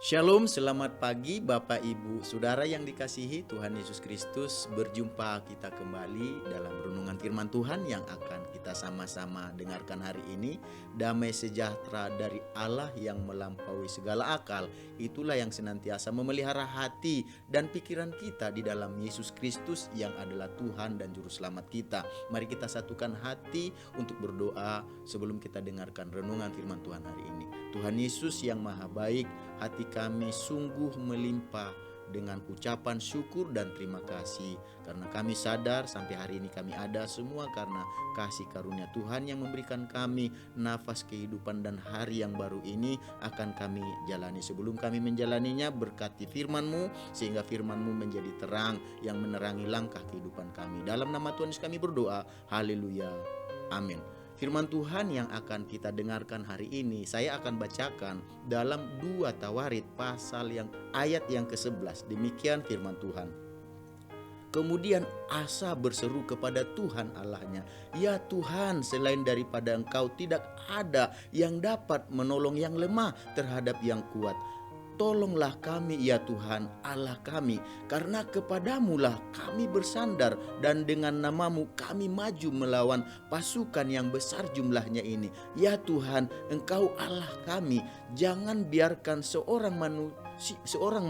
Shalom, selamat pagi Bapak Ibu Saudara yang dikasihi Tuhan Yesus Kristus. Berjumpa kita kembali dalam renungan firman Tuhan yang akan kita sama-sama dengarkan hari ini. Damai sejahtera dari Allah yang melampaui segala akal, itulah yang senantiasa memelihara hati dan pikiran kita di dalam Yesus Kristus yang adalah Tuhan dan Juru Selamat kita. Mari kita satukan hati untuk berdoa sebelum kita dengarkan renungan firman Tuhan hari ini. Tuhan Yesus yang maha baik, hati kami sungguh melimpah dengan ucapan syukur dan terima kasih karena kami sadar sampai hari ini kami ada semua karena kasih karunia Tuhan yang memberikan kami nafas kehidupan, dan hari yang baru ini akan kami jalani. Sebelum kami menjalaninya, berkati firman-Mu sehingga firman-Mu menjadi terang yang menerangi langkah kehidupan kami. Dalam nama Tuhan Yesus kami berdoa, haleluya, amin. Firman Tuhan yang akan kita dengarkan hari ini saya akan bacakan dalam 2 Tawarit pasal yang ayat yang ke-11. Demikian firman Tuhan. Kemudian Asa berseru kepada Tuhan Allahnya, "Ya Tuhan, selain daripada Engkau tidak ada yang dapat menolong yang lemah terhadap yang kuat. Tolonglah kami ya Tuhan Allah kami, karena kepadamulah kami bersandar, dan dengan namamu kami maju melawan pasukan yang besar jumlahnya ini. Ya Tuhan, Engkau Allah kami, jangan biarkan seorang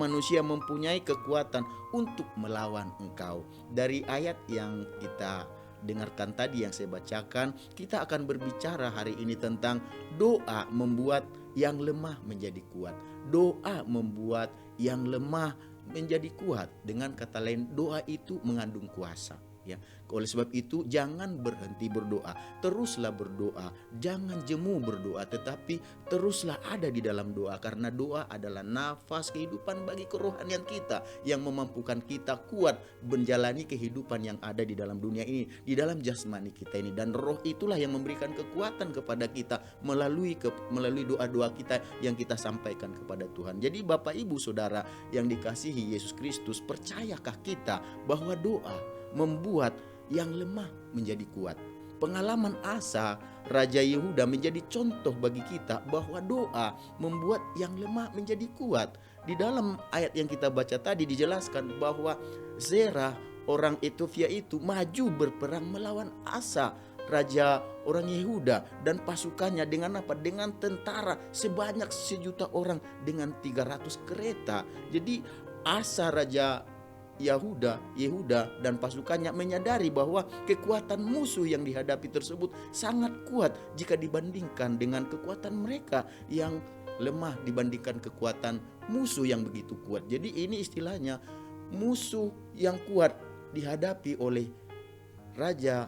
manusia mempunyai kekuatan untuk melawan Engkau." Dari ayat yang kita dengarkan tadi yang saya bacakan, kita akan berbicara hari ini tentang doa membuat yang lemah menjadi kuat. Doa membuat yang lemah menjadi kuat. Dengan kata lain, doa itu mengandung kuasa. Ya, oleh sebab itu jangan berhenti berdoa, teruslah berdoa, jangan jemu berdoa, tetapi teruslah ada di dalam doa, karena doa adalah nafas kehidupan bagi kerohanian kita yang memampukan kita kuat menjalani kehidupan yang ada di dalam dunia ini, di dalam jasmani kita ini, dan roh itulah yang memberikan kekuatan kepada kita melalui doa-doa kita yang kita sampaikan kepada Tuhan. Jadi Bapak Ibu Saudara yang dikasihi Yesus Kristus, percayakah kita bahwa doa membuat yang lemah menjadi kuat? Pengalaman Asa, Raja Yehuda, menjadi contoh bagi kita bahwa doa membuat yang lemah menjadi kuat. Di dalam ayat yang kita baca tadi dijelaskan bahwa Zerah orang Ethiopia itu maju berperang melawan Asa, Raja orang Yehuda, dan pasukannya dengan apa? Dengan tentara sebanyak 1.000.000 orang dengan 300 kereta. Jadi Asa Raja Yehuda dan pasukannya menyadari bahwa kekuatan musuh yang dihadapi tersebut sangat kuat jika dibandingkan dengan kekuatan mereka yang lemah dibandingkan kekuatan musuh yang begitu kuat. Jadi ini istilahnya musuh yang kuat dihadapi oleh Raja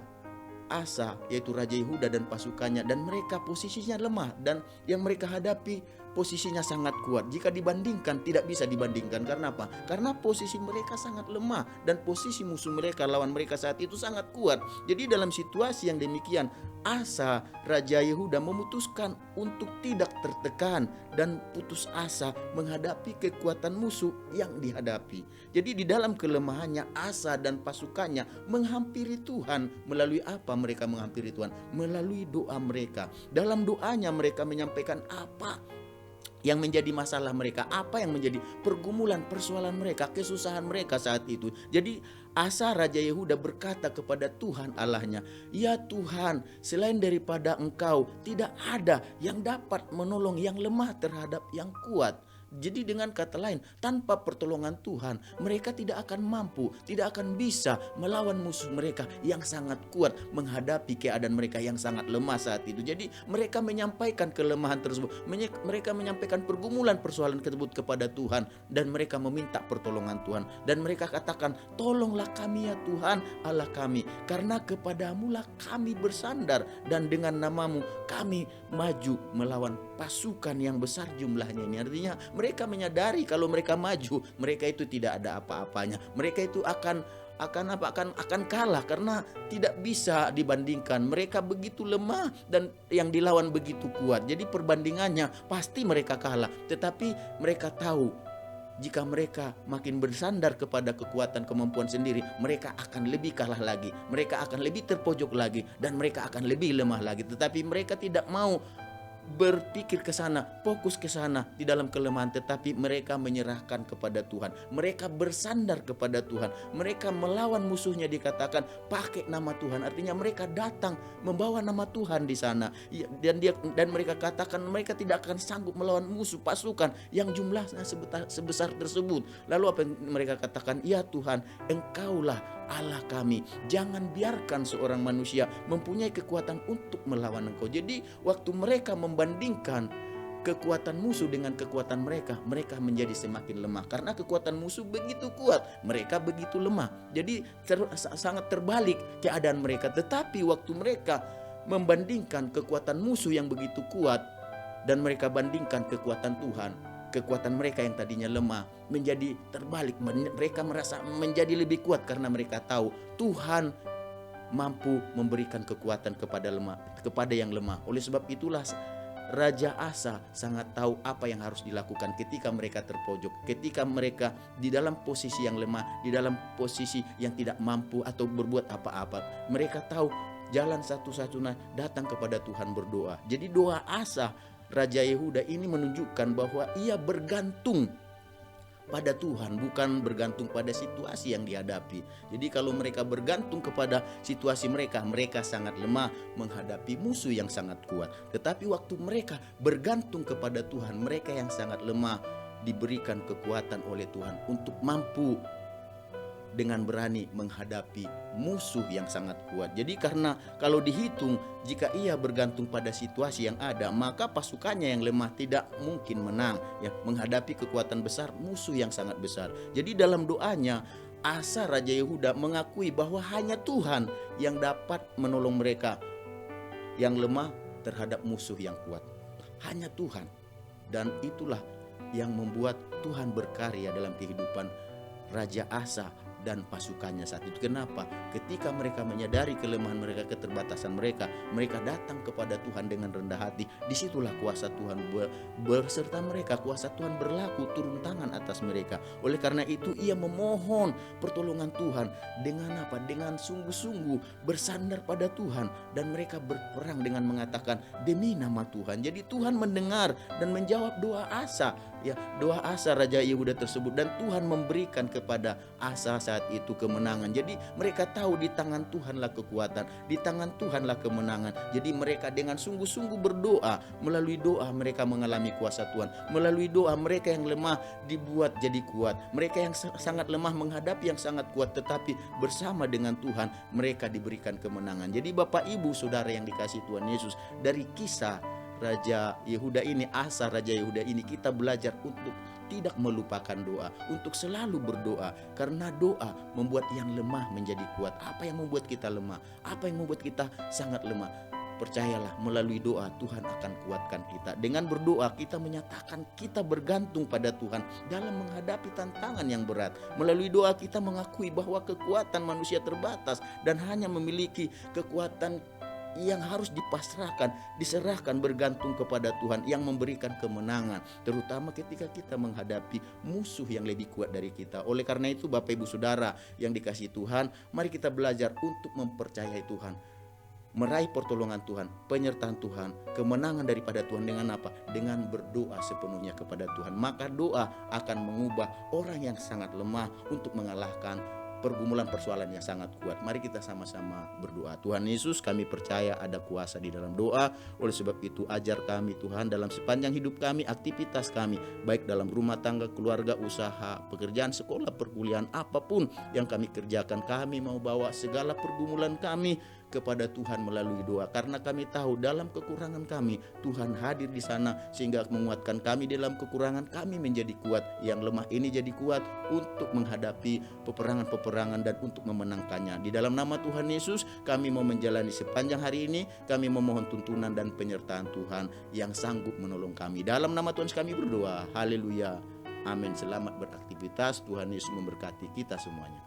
Asa, yaitu Raja Yehuda dan pasukannya, dan mereka posisinya lemah, dan yang mereka hadapi posisinya sangat kuat. Jika dibandingkan, tidak bisa dibandingkan. Karena apa? Karena posisi mereka sangat lemah dan posisi musuh mereka, lawan mereka saat itu sangat kuat. Jadi dalam situasi yang demikian, Asa Raja Yehuda memutuskan untuk tidak tertekan dan putus asa menghadapi kekuatan musuh yang dihadapi. Jadi di dalam kelemahannya, Asa dan pasukannya menghampiri Tuhan. Melalui apa mereka menghampiri Tuhan? Melalui doa mereka. Dalam doanya mereka menyampaikan apa yang menjadi masalah mereka, apa yang menjadi pergumulan, persoalan mereka, kesusahan mereka saat itu. Jadi Asa Raja Yehuda berkata kepada Tuhan Allahnya, "Ya Tuhan, selain daripada Engkau tidak ada yang dapat menolong yang lemah terhadap yang kuat." Jadi dengan kata lain, tanpa pertolongan Tuhan, mereka tidak akan mampu, tidak akan bisa melawan musuh mereka yang sangat kuat, menghadapi keadaan mereka yang sangat lemah saat itu. Jadi mereka menyampaikan kelemahan tersebut, mereka menyampaikan pergumulan persoalan tersebut kepada Tuhan, dan mereka meminta pertolongan Tuhan. Dan mereka katakan, "Tolonglah kami ya Tuhan Allah kami, karena kepadamulah kami bersandar, dan dengan namamu kami maju melawan pasukan yang besar jumlahnya." Ini artinya mereka menyadari kalau mereka maju, mereka itu tidak ada apa-apanya. Mereka itu akan kalah karena tidak bisa dibandingkan. Mereka begitu lemah dan yang dilawan begitu kuat. Jadi perbandingannya pasti mereka kalah. Tetapi mereka tahu jika mereka makin bersandar kepada kekuatan kemampuan sendiri, mereka akan lebih kalah lagi. Mereka akan lebih terpojok lagi dan mereka akan lebih lemah lagi. Tetapi mereka tidak mau berpikir ke sana, fokus ke sana di dalam kelemahan, tetapi mereka menyerahkan kepada Tuhan. Mereka bersandar kepada Tuhan. Mereka melawan musuhnya, dikatakan pakai nama Tuhan. Artinya mereka datang membawa nama Tuhan di sana. Dan mereka katakan mereka tidak akan sanggup melawan musuh pasukan yang jumlahnya sebesar tersebut. Lalu apa yang mereka katakan? Ya Tuhan, Engkaulah Allah kami. Jangan biarkan seorang manusia mempunyai kekuatan untuk melawan Engkau. Jadi waktu mereka membandingkan kekuatan musuh dengan kekuatan mereka, mereka menjadi semakin lemah. Karena kekuatan musuh begitu kuat, mereka begitu lemah. Jadi sangat terbalik keadaan mereka. Tetapi waktu mereka membandingkan kekuatan musuh yang begitu kuat dan mereka bandingkan kekuatan Tuhan, kekuatan mereka yang tadinya lemah menjadi terbalik. Mereka merasa menjadi lebih kuat karena mereka tahu Tuhan mampu memberikan kekuatan kepada yang lemah. Oleh sebab itulah Raja Asa sangat tahu apa yang harus dilakukan ketika mereka terpojok, ketika mereka di dalam posisi yang lemah, di dalam posisi yang tidak mampu atau berbuat apa-apa. Mereka tahu jalan satu-satunya datang kepada Tuhan, berdoa. Jadi doa Asa, Raja Yehuda ini menunjukkan bahwa ia bergantung pada Tuhan, bukan bergantung pada situasi yang dihadapi. Jadi kalau mereka bergantung kepada situasi mereka, mereka sangat lemah menghadapi musuh yang sangat kuat. Tetapi waktu mereka bergantung kepada Tuhan, mereka yang sangat lemah diberikan kekuatan oleh Tuhan untuk mampu dengan berani menghadapi musuh yang sangat kuat. Jadi karena kalau dihitung, jika ia bergantung pada situasi yang ada, maka pasukannya yang lemah tidak mungkin menang ya, menghadapi kekuatan besar musuh yang sangat besar. Jadi dalam doanya Asa Raja Yehuda mengakui bahwa hanya Tuhan yang dapat menolong mereka yang lemah terhadap musuh yang kuat. Hanya Tuhan. Dan itulah yang membuat Tuhan berkarya dalam kehidupan Raja Asa dan pasukannya saat itu. Kenapa? Ketika mereka menyadari kelemahan mereka, keterbatasan mereka, mereka datang kepada Tuhan dengan rendah hati. Disitulah kuasa Tuhan berserta mereka, kuasa Tuhan berlaku, turun tangan atas mereka. Oleh karena itu ia memohon pertolongan Tuhan dengan apa? Dengan sungguh-sungguh bersandar pada Tuhan, dan mereka berperang dengan mengatakan demi nama Tuhan. Jadi Tuhan mendengar dan menjawab doa Asa, ya, doa Asa Raja Yehuda tersebut, dan Tuhan memberikan kepada Asa saat itu kemenangan. Jadi mereka tahu di tangan Tuhanlah kekuatan, di tangan Tuhanlah kemenangan. Jadi mereka dengan sungguh-sungguh berdoa. Melalui doa mereka mengalami kuasa Tuhan. Melalui doa mereka yang lemah dibuat jadi kuat. Mereka yang sangat lemah menghadapi yang sangat kuat, tetapi bersama dengan Tuhan mereka diberikan kemenangan. Jadi Bapak Ibu Saudara yang dikasihi Tuhan Yesus, dari kisah Raja Yehuda ini, Asa Raja Yehuda ini, kita belajar untuk tidak melupakan doa, untuk selalu berdoa, karena doa membuat yang lemah menjadi kuat. Apa yang membuat kita lemah? Apa yang membuat kita sangat lemah? Percayalah, melalui doa Tuhan akan kuatkan kita. Dengan berdoa kita menyatakan kita bergantung pada Tuhan dalam menghadapi tantangan yang berat. Melalui doa kita mengakui bahwa kekuatan manusia terbatas dan hanya memiliki kekuatan yang harus dipasrahkan, diserahkan, bergantung kepada Tuhan yang memberikan kemenangan, terutama ketika kita menghadapi musuh yang lebih kuat dari kita. Oleh karena itu Bapak Ibu Saudara yang dikasihi Tuhan, mari kita belajar untuk mempercayai Tuhan, meraih pertolongan Tuhan, penyertaan Tuhan, kemenangan daripada Tuhan. Dengan apa? Dengan berdoa sepenuhnya kepada Tuhan. Maka doa akan mengubah orang yang sangat lemah untuk mengalahkan pergumulan persoalan yang sangat kuat. Mari kita sama-sama berdoa. Tuhan Yesus, kami percaya ada kuasa di dalam doa. Oleh sebab itu ajar kami Tuhan dalam sepanjang hidup kami, aktivitas kami, baik dalam rumah tangga, keluarga, usaha, pekerjaan, sekolah, perkuliahan, apapun yang kami kerjakan, kami mau bawa segala pergumulan kami kepada Tuhan melalui doa, karena kami tahu dalam kekurangan kami Tuhan hadir di sana sehingga menguatkan kami. Dalam kekurangan kami menjadi kuat, yang lemah ini jadi kuat untuk menghadapi peperangan-peperangan dan untuk memenangkannya. Di dalam nama Tuhan Yesus kami mau menjalani sepanjang hari ini, kami memohon tuntunan dan penyertaan Tuhan yang sanggup menolong kami. Dalam nama Tuhan kami berdoa. Haleluya, amin. Selamat beraktivitas. Tuhan Yesus memberkati kita semuanya.